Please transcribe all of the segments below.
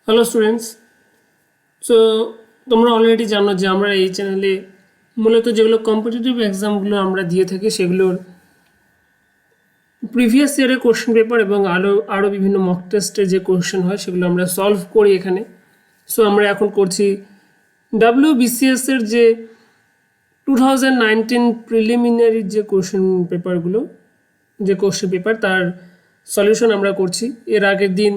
Hello students. So তোমরা already জানো যে আমরা এই চ্যানেলে মূলত যেগুলো কম্পিটিটিভ এক্সামগুলো আমরা দিয়ে থাকি সেগুলোর প্রিভিয়াস ইয়ারের কোশ্চেন পেপার এবং আরও বিভিন্ন মক টেস্টের যে কোশ্চেন হয় সেগুলো আমরা সলভ করি এখানে। সো আমরা এখন করছি WBCS-এর যে 2019 প্রিলিমিনারি যে কোশ্চেন পেপারগুলো, যে কোশ্চেন পেপার তার সলিউশন আমরা করছি। এর আগের দিন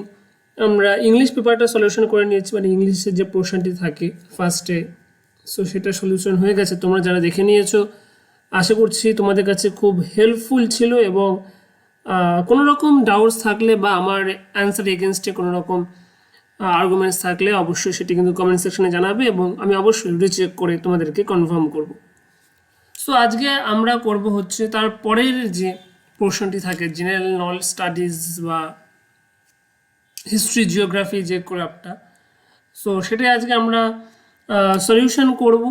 আমরা ইংলিশ পেপারটা সলিউশন করে নিয়েছি, মানে ইংলিশের যে পোর্শনটি থাকে ফার্স্টে, সো সেটা সলিউশন হয়ে গেছে। তোমরা যারা দেখে নিয়েছো আশা করছি তোমাদের কাছে খুব হেল্পফুল ছিল এবং কোনো রকম ডাউটস থাকলে বা আমার অ্যান্সার এগেনস্টে কোনো রকম আর্গুমেন্টস থাকলে অবশ্যই সেটি কিন্তু কমেন্ট সেকশনে জানাবে এবং আমি অবশ্যই রিচেক করে তোমাদেরকে কনফার্ম করব। সো আজকে আমরা করব হচ্ছে তার পরের যে পোর্শনটি থাকে জেনারেল নলেজ স্টাডিজ বা হিস্ট্রি জিওগ্রাফি যে ক্রাফটটা, সো সেটাই আজকে আমরা সলিউশন করব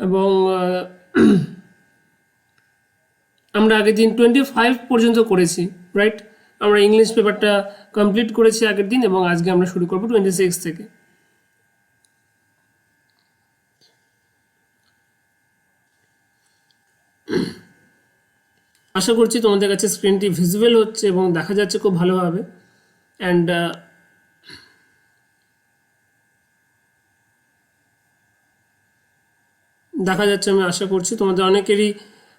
এবং আমরা আগের দিন 25 পর্যন্ত করেছি, রাইট? আমরা ইংলিশ পেপারটা কমপ্লিট করেছি আগের দিন এবং আজকে আমরা শুরু করব 26 থেকে। আশা করছি তোমাদের কাছে স্ক্রিনটি ভিজিবল হচ্ছে এবং দেখা যাচ্ছে খুব ভালোভাবে। অ্যান্ড দেখা যাচ্ছে, আমি আশা করছি তোমাদের অনেকেরই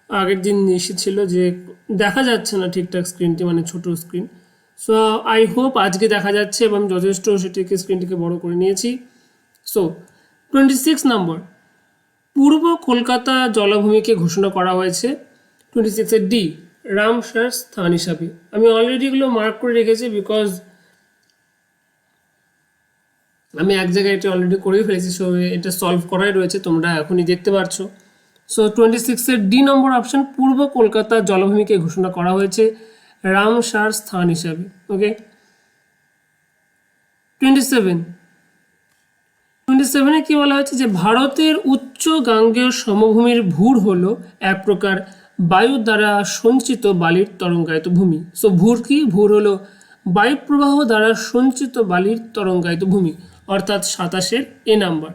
আগের দিন এসেছিল যে দেখা যাচ্ছে না ঠিকঠাক স্ক্রিনটি, মানে ছোট স্ক্রিন। সো আই হোপ আজকে দেখা যাচ্ছে এবং যথেষ্ট সেটিকে স্ক্রিনটিকে বড় করে নিয়েছি। সো 26 নম্বর, পূর্ব কলকাতা জলাভূমিকে ঘোষণা করা হয়েছে 26-এর ডি রামসার স্থান হিসাবে। আমি অলরেডি এগুলো মার্ক করে রেখেছি বিকজ আমি এক জায়গায় এটা অলরেডি করেই ফেলেছি। সো এটা সলভ করাই রয়েছে, তোমরা এখনই দেখতে পাচ্ছ। সো 26-এর ডি নম্বর অপশন, পূর্ব কলকাতা জলাভূমিকে ঘোষণা করা হয়েছে রামসার স্থান হিসাবে। ওকে, 27-এ কি বলা হয়েছে যে ভারতের উচ্চ গাঙ্গেয় সমভূমির ভূর হলো এক প্রকার বায়ু দ্বারা সঞ্চিত বালির তরঙ্গায়িত ভূমি। সো ভূর কি? ভূর হলো বায়ুপ্রবাহ দ্বারা সঞ্চিত বালির তরঙ্গায়িত ভূমি, অর্থাৎ 27-এর এ নাম্বার।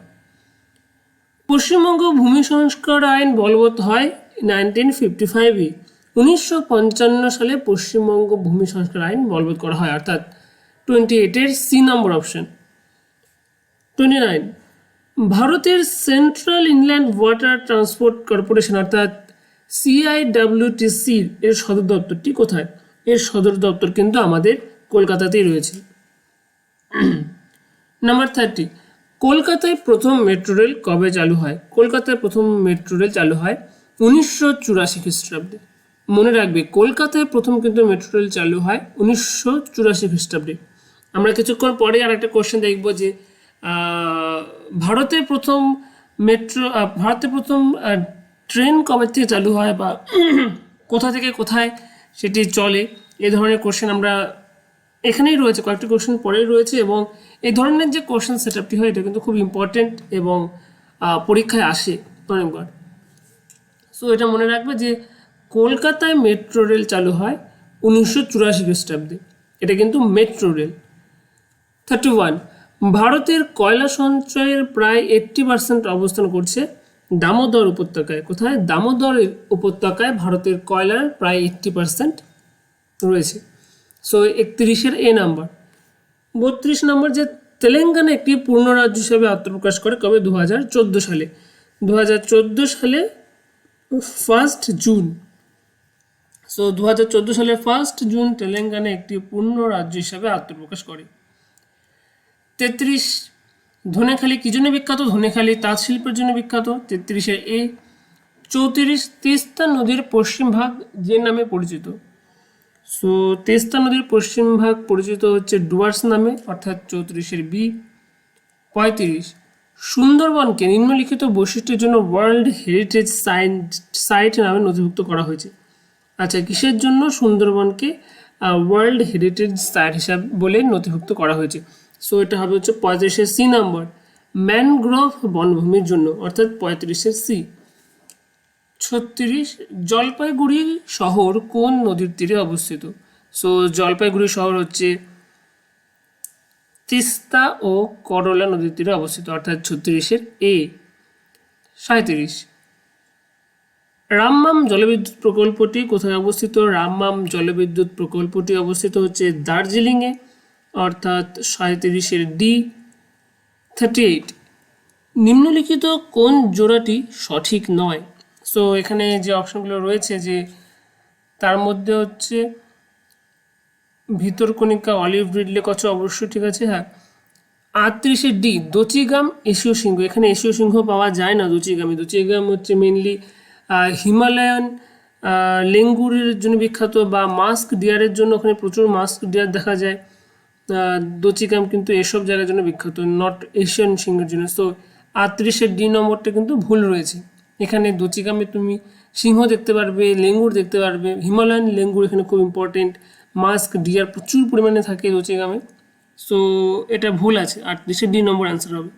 পশ্চিমবঙ্গ ভূমি সংস্কার আইন বলবৎ হয় 1955-এ। 1955 সালে পশ্চিমবঙ্গ ভূমি সংস্কার আইন বলবৎ করা হয়, অর্থাৎ 28-এর সি নম্বর অপশন। 29, ভারতের central inland water transport corporation অর্থাৎ CIWTC এর সদর দপ্তরটি কোথায়? এর সদর দপ্তর কিন্তু আমাদের কলকাতাতেই রয়েছে। নাম্বার 30, কলকাতায় প্রথম মেট্রো রেল কবে চালু হয়? কলকাতায় প্রথম মেট্রো রেল চালু হয় 1984 খ্রিস্টাব্দে। মনে রাখবে, কলকাতায় প্রথম কিন্তু মেট্রো রেল চালু হয় 1984 খ্রিস্টাব্দে। আমরা কিছুক্ষণ পরে আর একটা কোশ্চেন দেখব যে ভারতের প্রথম ট্রেন কবে থেকে চালু হয় বা কোথা থেকে কোথায় সেটি চলে, এই ধরনের কোশ্চেন আমরা এখানেই রয়েছে, কয়েকটি কোশ্চেন পরেই রয়েছে এবং এই ধরনের যে কোশ্চেন সেটআপটি হয় এটা কিন্তু খুব ইম্পর্টেন্ট এবং পরীক্ষায় আসে অনেকবার। সো এটা মনে রাখবে যে কলকাতায় মেট্রো রেল চালু হয় 1984 খ্রিস্টাব্দে, এটা কিন্তু মেট্রো রেল। 31, ভারতের কয়লা সঞ্চয়ের প্রায় 80% অবস্থান করছে দামোদর উপত্যকায়। কোথায়? দামোদর উপত্যকায় ভারতের কয়লার প্রায় 80% রয়েছে। সো 31-এর এ নাম্বার। 32 নম্বর, যে তেলেঙ্গানা একটি পূর্ণ রাজ্য হিসেবে আত্মপ্রকাশ করে কবে? 2014 সালে। 2014 সালে 1 জুন। সো 2014 সালে 1 জুন তেলেঙ্গানা একটি পূর্ণ রাজ্য হিসাবে আত্মপ্রকাশ করে। 33, ধনেখালি কি জন্য বিখ্যাত? ধনেখালি তাঁত শিল্পের জন্য বিখ্যাত। 33-এর এ। 34, তিস্তা নদীর পশ্চিম ভাগ যে নামে পরিচিত? সো তিস্তা নদীর পশ্চিম ভাগ পরিচিত হচ্ছে ডুয়ার্স নামে, অর্থাৎ 34-এর বি। 35, সুন্দরবনকে নিম্নলিখিত বৈশিষ্ট্যের জন্য ওয়ার্ল্ড হেরিটেজ সাইট নামে নথিভুক্ত করা হয়েছে। আচ্ছা, কিসের জন্য সুন্দরবনকে ওয়ার্ল্ড হেরিটেজ সাইট হিসাব বলে নথিভুক্ত করা হয়েছে? সো এটা হবে হচ্ছে 35-এর সি নাম্বার, ম্যানগ্রোভ বনভূমির জন্য, অর্থাৎ 35-এর সি। 36, জলপাইগুড়ি শহর কোন নদীর তীরে অবস্থিত? সো জলপাইগুড়ি শহর হচ্ছে তিস্তা ও করলা নদীর তীরে অবস্থিত, অর্থাৎ 36-এর এ। 37, রামমাম জলবিদ্যুৎ প্রকল্পটি কোথায় অবস্থিত? রামমাম জলবিদ্যুৎ প্রকল্পটি অবস্থিত হচ্ছে দার্জিলিংয়ে, অর্থাৎ 37-এর ডি। 38, নিম্নলিখিত কোন জোড়াটি সঠিক নয়? সো এখানে যে অপশনগুলো রয়েছে যে তার মধ্যে হচ্ছে ভিতরকণিকা অলিভ রিডলে কচ্ছ অবশ্যই ঠিক আছে। হ্যাঁ, 38-এর ডি দচিগাম এশীয় সিংহ। এখানে এশীয় সিংহ পাওয়া যায় না দচিগামে। দচিগাম হচ্ছে মেনলি হিমালয়ান লেঙ্গুরের জন্য বিখ্যাত, বা মাস্ক ডিয়ারের জন্য ওখানে প্রচুর মাস্ক ডিয়ার দেখা যায়। দচিগাম কিন্তু এসব জায়গার জন্য বিখ্যাত, নট এশিয়ান সিংহের জন্য। সো 38-এর ডি নম্বরটা কিন্তু ভুল রয়েছে। এখানে দচিগামে তুমি সিংহ দেখতে পারবে, লেঙ্গুর দেখতে পারবে, হিমালয়ান লেঙ্গুর এখানে খুব ইম্পর্টেন্ট, মাস্ক ডিয়ার প্রচুর পরিমাণে থাকে দচিগামে। সো এটা ভুল আছে, 38-এর ডি নম্বর অ্যান্সার হবে।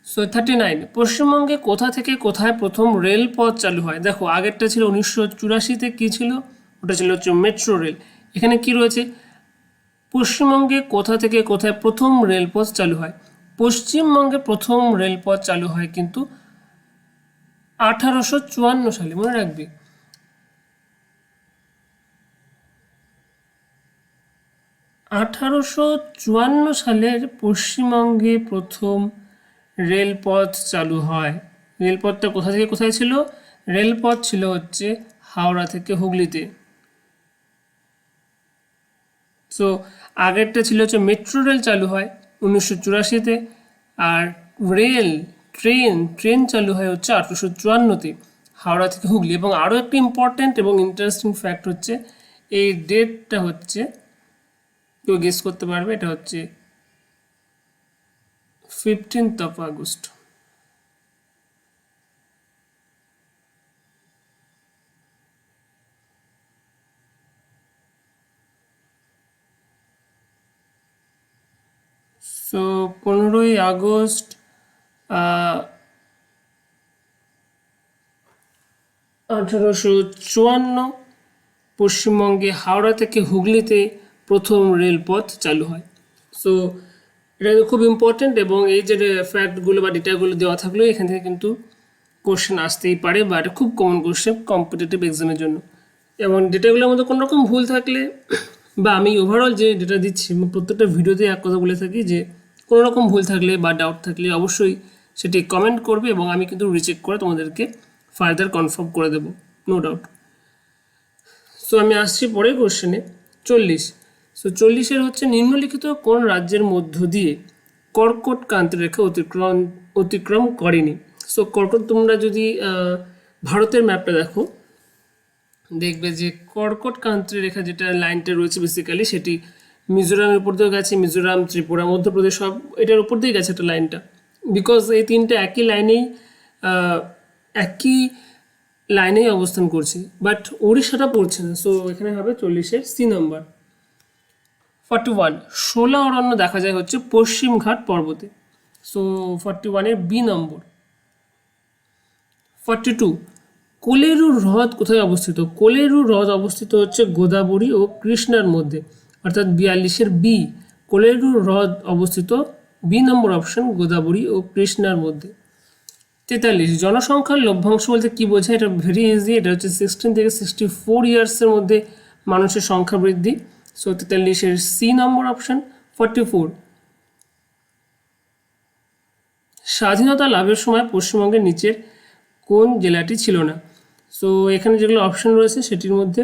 সো 39, পশ্চিমবঙ্গে কোথা থেকে কোথায় প্রথম রেলপথ চালু হয়? দেখো আগেরটা ছিল 1984-তে, কী ছিল? ওটা ছিল হচ্ছে মেট্রো রেল। এখানে কি রয়েছে? পশ্চিমবঙ্গে কোথা থেকে কোথায় প্রথম রেলপথ চালু হয়? পশ্চিমবঙ্গে প্রথম রেলপথ চালু হয় কিন্তু 1854 সালে, মনে রাখবে। 1854 সালের পশ্চিমবঙ্গে প্রথম রেলপথ চালু হয়। রেলপথটা কোথা থেকে কোথায় ছিল? রেলপথ ছিল হচ্ছে হাওড়া থেকে হুগলিতে। সো আগেরটা ছিল হচ্ছে মেট্রো রেল চালু হয় 1984-তে, আর ট্রেন চালু হয় হচ্ছে 1854-তে হাওড়া থেকে হুগলি। এবং আরও একটা ইম্পর্ট্যান্ট এবং ইন্টারেস্টিং ফ্যাক্ট হচ্ছে এই ডেটটা হচ্ছে, কেউ গেস করতে পারবে? এটা হচ্ছে 15th আগস্ট। সো 15ই আগস্ট 1854 পশ্চিমবঙ্গে হাওড়া থেকে হুগলিতে প্রথম রেলপথ চালু হয়। সো এটা খুব ইম্পর্টেন্ট, এবং এই যে ফ্যাক্টগুলো বা ডেটাগুলো দেওয়া থাকলেও এখান থেকে কিন্তু কোশ্চেন আসতেই পারে, বা এটা খুব কমন কোশ্চেন কম্পিটিটিভ এক্সামের জন্য। এবং ডেটাগুলোর মধ্যে কোনো রকম ভুল থাকলে, বা আমি ওভারঅল যে ডেটা দিচ্ছি প্রত্যেকটা ভিডিওতে এক কথা বলে থাকি যে কোনো রকম ভুল থাকলে বা ডাউট থাকলে অবশ্যই সেটি কমেন্ট করবে, এবং আমি কিন্তু রিচেক করে তোমাদেরকে ফার্দার কনফার্ম করে দেবো, নো ডাউট। সো আমি আসছি পরের কোশ্চেনে। 40, সো 40-এর হচ্ছে নিম্নলিখিত কোন রাজ্যের মধ্য দিয়ে কর্কট ক্রান্তি রেখা অতিক্রম করেনি? সো কর্কট, তোমরা যদি ভারতের ম্যাপটা দেখো দেখবে যে কর্কট ক্রান্তি রেখা যেটা লাইনটা রয়েছে বেসিক্যালি সেটি মিজোরামের উপর দিয়ে গেছে, মিজোরাম, ত্রিপুরা, মধ্যপ্রদেশ সব এটার উপর দিয়ে গেছে একটা লাইনটা। বিকজ এই তিনটে একই লাইনেই অবস্থান করছে, বাট উড়িষ্যাটা পড়ছে না। সো এখানে হবে 40-এর সি নাম্বার। 41, শোলা অরণ্য দেখা যায় হচ্ছে পশ্চিম ঘাট পর্বতে। সো 41-এর বি নম্বর। 42, কোলেরু হ্রদ কোথায় অবস্থিত? কোলেরু হ্রদ অবস্থিত হচ্ছে গোদাবরী ও কৃষ্ণার মধ্যে, অর্থাৎ 42-এর বি। কোলেরু হ্রদ অবস্থিত বি নম্বর অপশন, গোদাবরী ও কৃষ্ণার মধ্যে। 43, জনসংখ্যার লভ্যাংশ বলতে কী বোঝায়? এটা ভেরি ইজি, এটা হচ্ছে 16 থেকে 64 ইয়ার্সের মধ্যে মানুষের সংখ্যা বৃদ্ধি। So 43-এর C number option. 44, স্বাধীনতা লাভের সময় পশ্চিমবঙ্গের নিচের কোন জেলাটি ছিল না? সো এখানে যেগুলো অপশন রয়েছে সেটির মধ্যে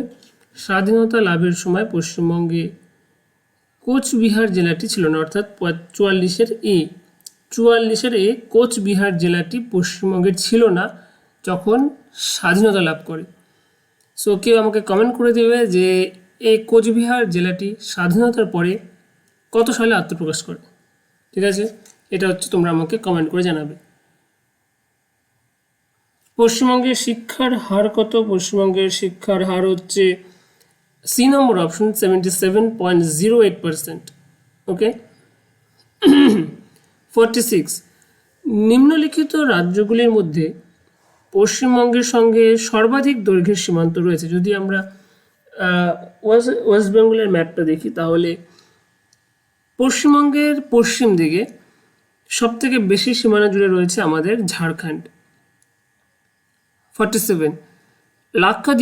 স্বাধীনতা লাভের সময় পশ্চিমবঙ্গে কোচবিহার জেলাটি ছিল না, অর্থাৎ 44-এর এ। 44-এর এ, কোচবিহার জেলাটি পশ্চিমবঙ্গের ছিল না যখন স্বাধীনতা লাভ করে। সো কেউ আমাকে কমেন্ট করে দেবে যে এই কোচবিহার জেলাটি স্বাধীনতার পরে কত সালে আত্মপ্রকাশ করে? ঠিক আছে, এটা হচ্ছে তোমরা আমাকে কমেন্ট করে জানাবে। পশ্চিমবঙ্গের শিক্ষার হার কত? পশ্চিমবঙ্গের শিক্ষার হার হচ্ছে সি নম্বর অপশন, 77.08%। ওকে। 46, নিম্নলিখিত রাজ্যগুলির মধ্যে পশ্চিমবঙ্গের সঙ্গে সর্বাধিক দৈর্ঘ্যের সীমান্ত রয়েছে। যদি আমরা ওয়েস্ট বেঙ্গলের ম্যাপটা দেখি তাহলে পশ্চিমবঙ্গের পশ্চিম দিকে সবথেকে বেশি সীমানা জুড়ে রয়েছে আমাদের ঝাড়খণ্ড। 47 লাক্ষা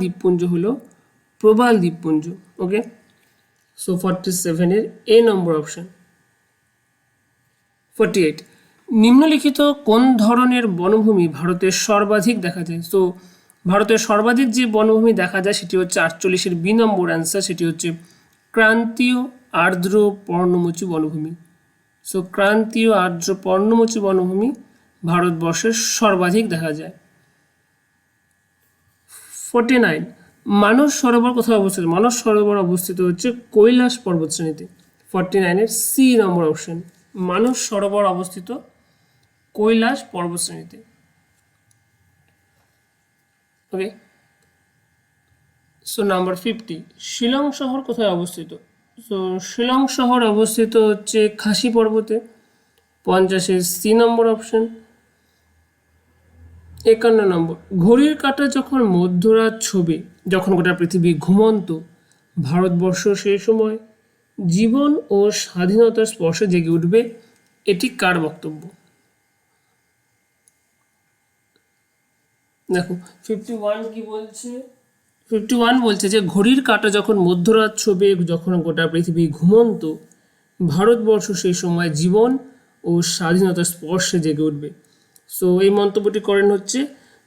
দ্বীপপুঞ্জ হলো প্রবাল দ্বীপপুঞ্জ। ওকে, সো 47 এর এ নম্বর অপশন। 48 নিম্নলিখিত কোন ধরনের বনভূমি ভারতের সর্বাধিক দেখা যায়? সো ভারতের সর্বাধিক যে বনভূমি দেখা যায় সেটি হচ্ছে 48 এর বি নম্বর অ্যান্সার, সেটি হচ্ছে ক্রান্তীয় আর্দ্র পর্ণমোচী বনভূমি। সো ক্রান্তীয় আর্দ্র পর্ণমোচী বনভূমি ভারতবর্ষের সর্বাধিক দেখা যায়। 49 মানস সরোবর কোথায় অবস্থিত? মানস সরোবর অবস্থিত হচ্ছে কৈলাস পর্বতশ্রেণীতে। 49 এর C number option, Manas Sarovar অবস্থিত কৈলাস পর্বতশ্রেণীতে। ওকে, সো নাম্বার 50 শিলং শহর কোথায় অবস্থিত? সো শিলং শহর অবস্থিত হচ্ছে খাসি পর্বতে। 50 এর সি নম্বর অপশন। 51 নম্বর ঘড়ির কাঁটা যখন মধ্যরাত ছবি, যখন গোটা পৃথিবী ঘুমন্ত, ভারতবর্ষ সেই সময় জীবন ও স্বাধীনতার স্পর্শে জেগে উঠবে, এটি কার বক্তব্য? দেখো 51 কি বলছে? 51 বলছে যে ঘড়ির কাঁটা যখন মধ্যরাত ছবে, যখন গোটা পৃথিবী ঘুমন্ত, ভারতবর্ষ সেই সময় জীবন ও স্বাধীনতার স্পর্শে জেগে উঠবে। সো এই মন্তব্যটি করেন হচ্ছে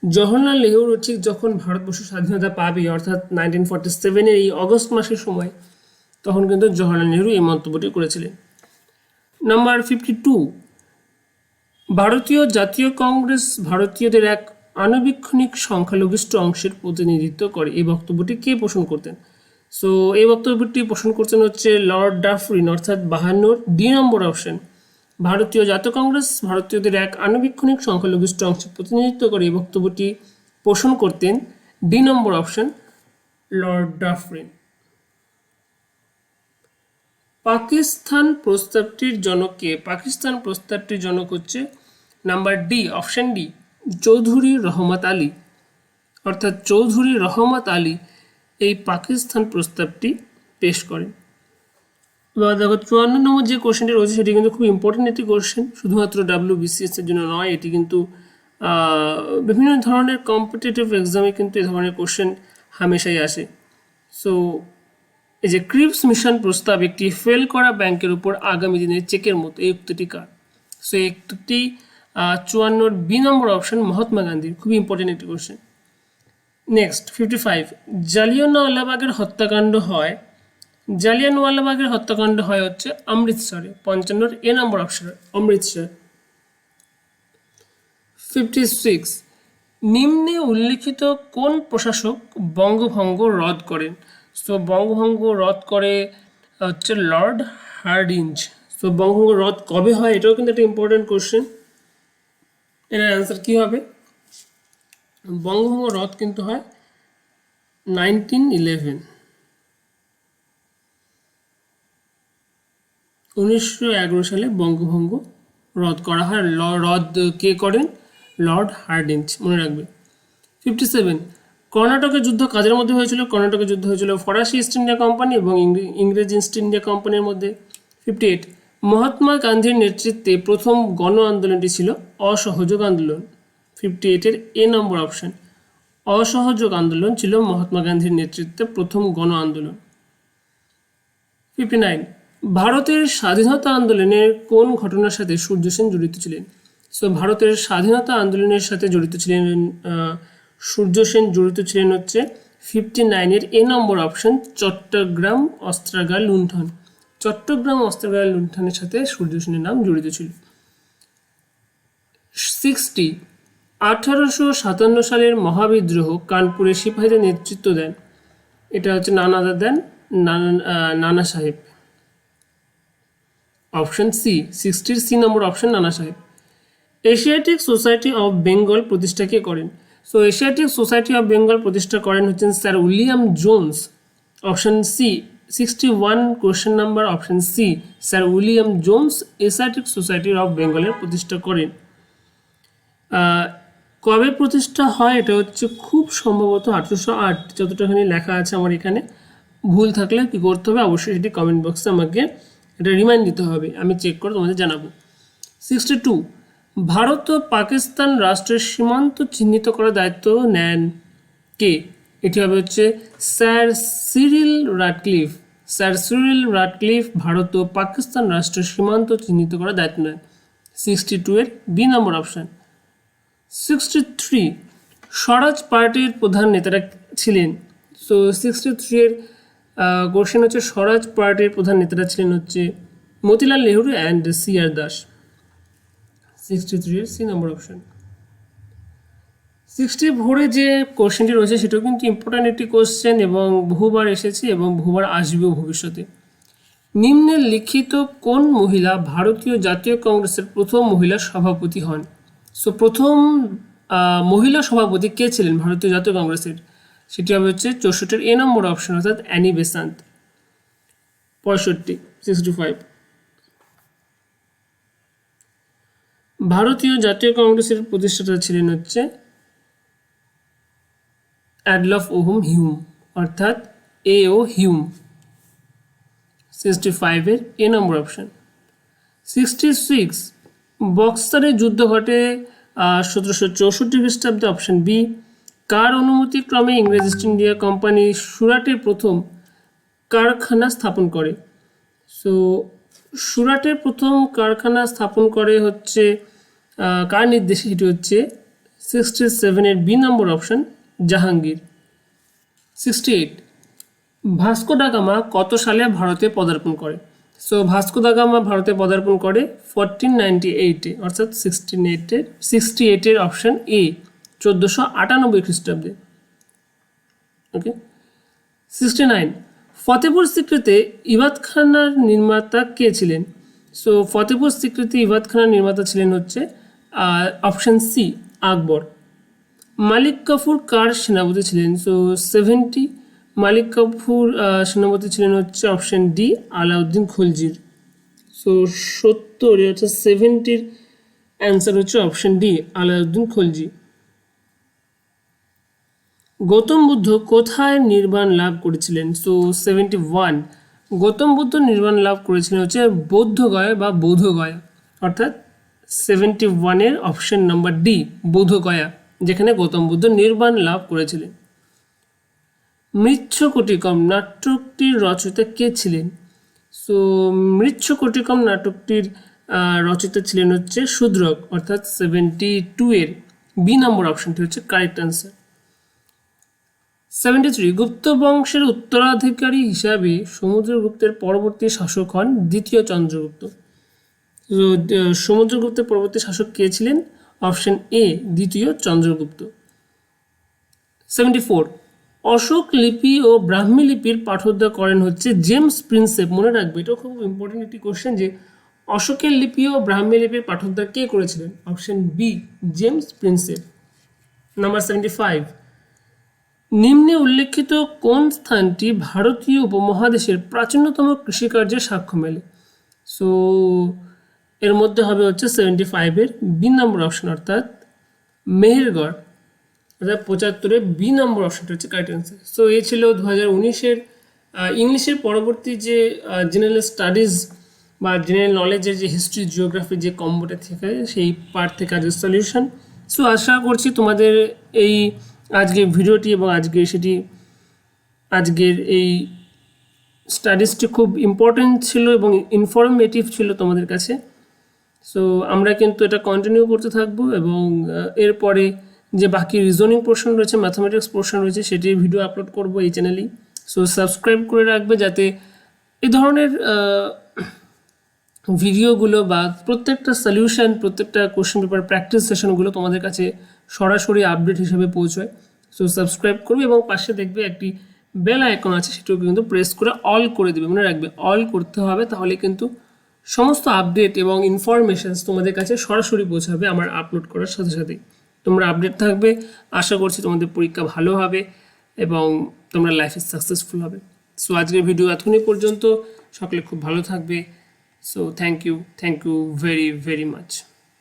জওহরলাল নেহরু। ঠিক যখন ভারতবর্ষ স্বাধীনতা পাবে, অর্থাৎ 1947 এই অগস্ট মাসের সময়, তখন কিন্তু জওহরলাল নেহরু এই মন্তব্যটি করেছিলেন। নাম্বার 52 ভারতীয় জাতীয় কংগ্রেস ভারতীয়দের এক আনুবীক্ষণিক সংখ্যালঘিষ্ঠ অংশের প্রতিনিধিত্ব করে, এই বক্তব্যটি কে পোষণ করতেন? সো এই বক্তব্যটি পোষণ করতেন হচ্ছে লর্ড ডাফরিন, অর্থাৎ 52 ডি নম্বর অপশন। ভারতীয় জাতীয় কংগ্রেস ভারতীয়দের এক আনুবীক্ষণিক সংখ্যালঘিষ্ঠ অংশের প্রতিনিধিত্ব করে, এই বক্তব্যটি পোষণ করতেন ডি নম্বর অপশন, লর্ড ডাফরিন। পাকিস্তান প্রস্তাবটির জনক কে? পাকিস্তান প্রস্তাবটির জনক হচ্ছে number D, option D, Chowdhury Rahmat Ali. অর্থাৎ চৌধুরী রহমত আলী এই পাকিস্তান প্রস্তাবটি পেশ করেন। এবার দেখো 54 নম্বর যে কোশ্চেনটি রয়েছে সেটি কিন্তু খুব ইম্পর্টেন্ট একটি কোশ্চেন, শুধুমাত্র WBCS এর জন্য নয়, এটি কিন্তু বিভিন্ন ধরনের কম্পিটিটিভ এক্সামে কিন্তু এই ধরনের কোশ্চেন হামেশাই আসে। সো এই যে ক্রিপস মিশন প্রস্তাব একটি ফেল করা ব্যাংকের উপর আগামী দিনের চেকের মতো, এই উক্তিটি কার? সো এই উক্তিটি 54 বি নম্বর অপশন, মহাত্মা গান্ধীর। খুবই ইম্পর্টেন্ট একটি কোশ্চেন। নেক্সট 55 জালিয়ানওয়ালাবাগের হত্যাকাণ্ড হয়, জালিয়ানওয়ালাবাগের হত্যাকাণ্ড হয় হচ্ছে অমৃতসরে। 55 এ নম্বর অপশন, অমৃতসর। 56 নিম্নে উল্লিখিত কোন প্রশাসক বঙ্গভঙ্গ রদ করেন? সো বঙ্গভঙ্গ রদ করে হচ্ছে লর্ড হার্ডিঞ্জ। সো বঙ্গভঙ্গ রদ কবে হয় এটাও কিন্তু একটা ইম্পর্টেন্ট কোশ্চেন। এর অ্যান্সার কি হবে? বঙ্গভঙ্গ রদ কিন্তু হয় 1911, 1911 সালে বঙ্গভঙ্গ রদ করা হয়। রদ কে করেন? লর্ড হার্ডিঞ্জ, মনে রাখবে। 57 কর্ণাটকের যুদ্ধ কাদের মধ্যে হয়েছিল? কর্ণাটকের যুদ্ধ হয়েছিল ফরাসি ইস্ট ইন্ডিয়া কোম্পানি এবং ইংরেজ ইস্ট ইন্ডিয়া কোম্পানির মধ্যে। 58 মহাত্মা গান্ধীর নেতৃত্বে প্রথম গণ আন্দোলনটি ছিল অসহযোগ আন্দোলন। 58 এর এ নম্বর অপশন, অসহযোগ আন্দোলন ছিল মহাত্মা গান্ধীর নেতৃত্বে প্রথম গণ আন্দোলন। 59 ভারতের স্বাধীনতা আন্দোলনের কোন ঘটনার সাথে সূর্য সেন জড়িত ছিলেন? সো ভারতের স্বাধীনতা আন্দোলনের সাথে জড়িত ছিলেন সূর্য সেন, জড়িত ছিলেন হচ্ছে 59 এর এ নম্বর অপশন, চট্টগ্রাম অস্ত্রাগার লুণ্ঠন। চট্টগ্রাম অস্ত্রাগার লুণ্ঠনের সাথে সূর্য সেনের নাম জড়িত ছিল। 60 1857 সালের মহাবিদ্রোহ কানপুরের সিপাহীদের নেতৃত্ব দেন, এটা হচ্ছে Nana Saheb. Option C, 60 C number option, Nana Saheb. Asiatic Society of Bengal প্রতিষ্ঠা কে করেন? So Asiatic Society of Bengal প্রতিষ্ঠা করেন হচ্ছেন sir William Jones. Option C, 61 question number option C, sir William Jones Asiatic Society of বেঙ্গলের প্রতিষ্ঠা করেন। কবে প্রতিষ্ঠা হয় এটা হচ্ছে খুব সম্ভবত 1808, যতটাখানি লেখা আছে আমার এখানে, ভুল থাকলে কী করতে হবে, অবশ্যই সেটি কমেন্ট বক্সে আমাকে এটা রিমাইন্ড দিতে হবে, আমি চেক করে তোমাদের জানাবো। 62, ভারত ও পাকিস্তান রাষ্ট্রের সীমান্ত চিহ্নিত করার দায়িত্ব নেন কে? এটি হবে হচ্ছে sir Cyril Radcliffe. Sir Cyril Radcliffe Bharat ও পাকিস্তান রাষ্ট্রের সীমান্ত চিহ্নিত করার দায়িত্ব নেন। 62 এর বি নম্বর অপশান। 63, স্বরাজ পার্টির প্রধান নেতারা ছিলেন। সো 63 এর কোশ্চেন হচ্ছে স্বরাজ পার্টির প্রধান নেতারা ছিলেন হচ্ছে মতিলাল নেহরু অ্যান্ড CR দাস। 63 এর সি নম্বর অপশান। 64 যে কোশ্চেনটি রয়েছে সেটাও কিন্তু ইম্পর্ট্যান্ট একটি কোশ্চেন এবং বহুবার এসেছে এবং বহুবার আসবেও ভবিষ্যতে। নিম্নে লিখিত কোন মহিলা ভারতীয় জাতীয় কংগ্রেসের প্রথম মহিলা সভাপতি হন? সো প্রথম মহিলা সভাপতি কে ছিলেন ভারতীয় জাতীয় কংগ্রেসের? সেটি হবে হচ্ছে 64 এ নম্বর অপশন, অর্থাৎ অ্যানি বেসান্ত। 65 ভারতীয় জাতীয় কংগ্রেসের প্রতিষ্ঠাতা ছিলেন হচ্ছে অ্যাডলফ ওহম হিউম, অর্থাৎ AO হিউম। 65 এর এ নম্বর অপশন। 66 বক্সারের যুদ্ধ ঘটে 1764 খ্রিস্টাব্দে, অপশন বি। কার অনুমতি ক্রমে ইংরেজ ইস্ট ইন্ডিয়া কোম্পানি সুরাটের প্রথম কারখানা স্থাপন করে? সো সুরাটের প্রথম কারখানা স্থাপন করে হচ্ছে কার নির্দেশে? এটি হচ্ছে 67 এর বি নম্বর option, Jahangir. 68 Vasco da Gama কত সালে ভারতে পদার্পণ করে? সো ভাস্কো দা গামা ভারতে পদার্পণ করে 1498-এ, অর্থাৎ 68-এর অপশন এ, 1498 খ্রিস্টাব্দে। ওকে। 69 ফতেপুর সিক্রিতে ইবাদখানার নির্মাতা কে ছিলেন? সো ফতেপুর সিক্রিতে ইবাদখানার নির্মাতা ছিলেন হচ্ছে অপশন সি, আকবর। মালিক কাফুর কার সেনাপতি ছিলেন? সো 70 মালিক কাফুর সেনাপতি ছিলেন হচ্ছে অপশন ডি, আলাউদ্দিন খলজির। সো 70 হচ্ছে 70-র অ্যান্সার হচ্ছে অপশন ডি, আলাউদ্দিন খলজি। গৌতম বুদ্ধ কোথায় নির্বাণ লাভ করেছিলেন? সো 71 গৌতম বুদ্ধ নির্বাণ লাভ করেছিলেন হচ্ছে বৌদ্ধগয়া বা বোধগয়া, অর্থাৎ 71-এর অপশন নাম্বার ডি, বোধগয়া, যেখানে গৌতম বুদ্ধ নির্বাণ লাভ করেছিলেন। মৃচ্ছকটিকম নাটকটির রচয়িতা কে ছিলেন? সো মৃচ্ছকটিকম নাটকটির রচয়িতা ছিলেন হচ্ছে শূদ্রক, অর্থাৎ 72-এর বি নম্বর অপশনটি হচ্ছে কারেক্ট অ্যান্সার। 73 গুপ্ত বংশের উত্তরাধিকারী হিসাবে সমুদ্রগুপ্তের পরবর্তী শাসক হন দ্বিতীয় চন্দ্রগুপ্ত। সমুদ্রগুপ্তের পরবর্তী শাসক কে ছিলেন? অপশন এ, দ্বিতীয় চন্দ্রগুপ্ত। 74 অশোক লিপি ও ব্রাহ্মী লিপির পাঠোদ্ধার করেন হচ্ছে জেমস প্রিন্সেপ। মনে রাখবে, এটা খুব ইম্পর্টেন্ট একটি কোশ্চেন যে অশোকের লিপি ও ব্রাহ্মী লিপির পাঠোদ্ধার কে করেছিলেন? Option B, James Prinsep. Number 75 নিম্নে উল্লেখিত কোন স্থানটি ভারতীয় উপমহাদেশের প্রাচীনতম কৃষিকার্যের সাক্ষ্য মেলে? সো এর মধ্যে হবে হচ্ছে 75-এর বি নম্বর অপশন, অর্থাৎ মেহেরগড়, অর্থাৎ 75-এর বি নম্বর অপশনটা হচ্ছে কারেক্ট অ্যান্সার। সো এই ছিল 2019-এর ইংলিশের পরবর্তী যে জেনারেল স্টাডিজ বা জেনারেল নলেজের যে হিস্ট্রি জিওগ্রাফি যে কম্বোটা থেকে সেই পার্ট থেকে আজকের সলিউশন। সো আশা করছি তোমাদের এই আজকের ভিডিওটি এবং আজকের এই স্টাডিজটি খুব ইম্পর্টেন্ট ছিল এবং ইনফরমেটিভ ছিল তোমাদের কাছে। সো আমরা কিন্তু এটা কন্টিনিউ করতে থাকবো এবং এরপরে যে বাকি রিজনিং পোর্শন রয়েছে, ম্যাথামেটিক্স পোর্শন রয়েছে, সেটির ভিডিও আপলোড করবো এই চ্যানেলেই। সো সাবস্ক্রাইব করে রাখবে যাতে এই ধরনের ভিডিওগুলো বা প্রত্যেকটা সলিউশন, প্রত্যেকটা কোশ্চেন পেপার প্র্যাকটিস সেশনগুলো তোমাদের কাছে সরাসরি আপডেট হিসেবে পৌঁছয়। সো সাবস্ক্রাইব করবে এবং পাশে দেখবে একটি বেল আইকন আছে, সেটাও কিন্তু প্রেস করে অল করে দেবে। মনে রাখবে অল করতে হবে, তাহলে কিন্তু সমস্ত আপডেট এবং ইনফরমেশনস তোমাদের কাছে সরাসরি পৌঁছাবে আমার আপলোড করার সাথে সাথেই। তোমরা আপডেট থাকবে, আশা করছি তোমাদের পরীক্ষা ভালো হবে এবং তোমরা লাইফে সাকসেসফুল হবে। সো আজকের ভিডিও এতক্ষণই পর্যন্ত, সকলে খুব ভালো থাকবে। So thank you very very much.